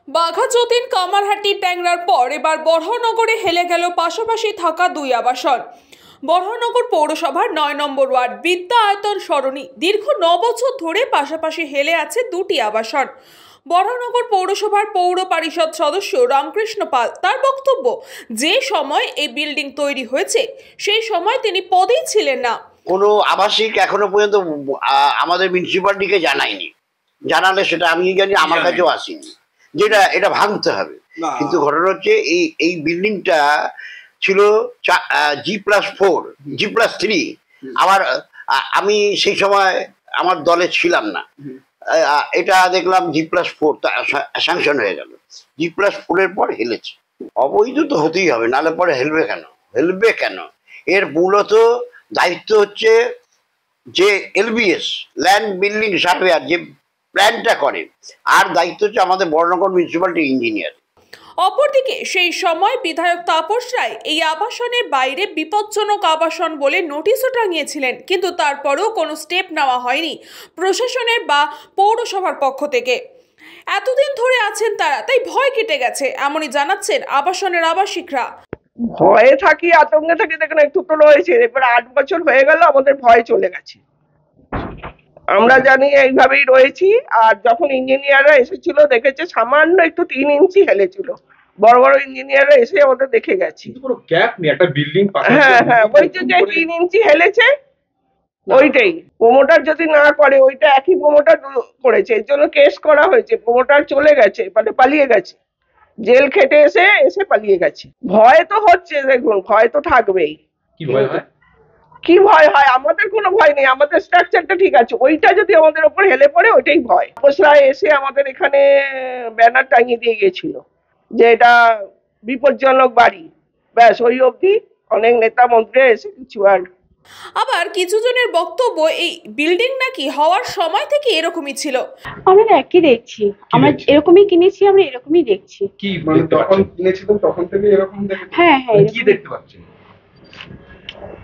বাঘা যতীন কামারহাটি ট্যাংরার পর এবার বড়নগরে হেলে গেল পাশাপাশি থাকা দুই আবাসন। বড়নগর পৌরসভার ৯ নম্বর ওয়ার্ড বিদ্যা আয়তন সরণি দীর্ঘ ৯ বছর ধরে পাশাপাশি হেলে আছে দুটি আবাসন। বড়নগর পৌরসভার পৌর পরিষদ সদস্য রামকৃষ্ণ পাল তার বক্তব্য, যে সময় এই বিল্ডিং তৈরি হয়েছে সেই সময় তিনি পদেই ছিলেন না। কোনো আবাসিক এখনো পর্যন্ত আমাদের মিউনিসিপ্যালিটিকে জানায়নি, জানালে সেটা আমি জানি, আমার কাছেও আসেনি, যেটা এটা ভাঙতে হবে। কিন্তু ঘটনা হচ্ছে এই বিল্ডিংটা ছিল G+4 G+3। আবার আমি সেই সময় আমার দলে ছিলাম না, এটা দেখলাম G+4 স্যাংশন হয়ে গেল। G+4 এর পর হেলেছে। অবৈধ তো হতেই হবে, নাহলে পরে হেলবে কেন? এর মূলত দায়িত্ব হচ্ছে যে LBS ল্যান্ড বিল্ডিং সার্ভেয়ার, যে প্ল্যানটা করে, আর দায়িত্ব হচ্ছে আমাদের বড়নগর মিউনিসিপ্যালিটি ইঞ্জিনিয়ার। অপরদিকে সেই সময় বিধায়ক তাপস রায় এই আবাসনের বাইরে বিপজ্জনক আবাসন বলে নোটিশও টাঙিয়েছিলেন, কিন্তু তারপরেও কোনো স্টেপ নেওয়া হয়নি প্রশাসনের বা পৌরসভার পক্ষ থেকে। এতদিন ধরে আছেন তারা, তাই ভয় কেটে গেছে, এমনই জানাচ্ছেন আবাসনের আবাসিকরা। ভয়ে থাকি, আতঙ্কে থাকি, দেখেন একটু তো রয়েছে। এবার 8 বছর হয়ে গেল, আমাদের ভয় চলে গেছে। আমরা জানি এইভাবেই রয়েছি। আর যখন ইঞ্জিনিয়াররা এসেছিল দেখেছে সামান্য একটু 3 ইঞ্চি হেলেছিল। বড় বড় ইঞ্জিনিয়াররা এসে আমাদের দেখে গেছে। পুরো গ্যাপ নেই, একটা বিল্ডিং হ্যাঁ, ওই যে 3 ইঞ্চি হেলেছে ওইটাই। প্রমোটার যদি না করে, ওইটা একই প্রমোটার করেছে, এর জন্য কেস করা হয়েছে। প্রমোটার চলে গেছে, মানে পালিয়ে গেছে, জেল খেটে এসে পালিয়ে গেছে। ভয় তো হচ্ছে, দেখুন ভয় তো থাকবেই। কি ভয় হয়? কি ভয় হয়? আমাদের কোনো ভয় নেই, আমাদের স্ট্রাকচারটা ঠিক আছে। ওইটা যদি আমাদের উপর হেলে পড়ে, ওইটাই ভয়। তাপসরায় এসে আমাদের এখানে ব্যানার টাঙিয়ে দিয়ে গেছিল যে এটা বিপজ্জনক বাড়ি, ব্যাস ওই অবধি। অনেক নেতা মন্ত্রী এসে কিছু আর। আবার কিছু জনের বক্তব্য, এই বিল্ডিং নাকি হওয়ার সময় থেকে এরকমই ছিল। আমরা একই দেখছি, আমরা এরকমই কিনেছি, আমরা এরকমই দেখছি। কি মানে যখন কিনেছিলেন তখন থেকে এরকম দেখেছেন? হ্যাঁ, কি দেখতে পাচ্ছেন?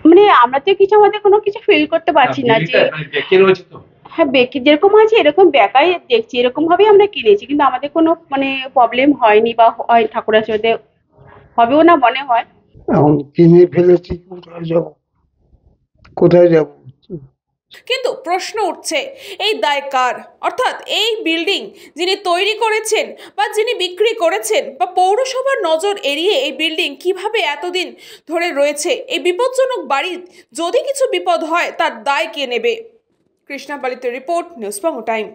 মানে আমরা তো কিছু, আমাদের কোনো কিছু ফিল করতে পারছি না যে বেঁকে রয়েছে তো। হ্যাঁ, বেঁকে যেরকম আছে এরকম বেঁকাই দেখছি, এরকম ভাবেই আমরা কিনেছি, কিন্তু আমাদের কোনো মানে প্রবলেম হয়নি বা হয় ঠাকুর আশীর্বাদে হবেও না মনে হয়। এখন কিনে ফেলেছি, কোথায় যাব? কিন্তু প্রশ্ন উঠছে, এই দায় কার? অর্থাৎ এই বিল্ডিং যিনি তৈরি করেছেন বা যিনি বিক্রি করেছেন, বা পৌরসভার নজর এড়িয়ে এই বিল্ডিং কিভাবে এতদিন ধরে রয়েছে? এই বিপজ্জনক বাড়ির যদি কিছু বিপদ হয় তার দায় কে নেবে? কৃষ্ণা পালিতের রিপোর্ট, নিউজ বাংলা টাইম।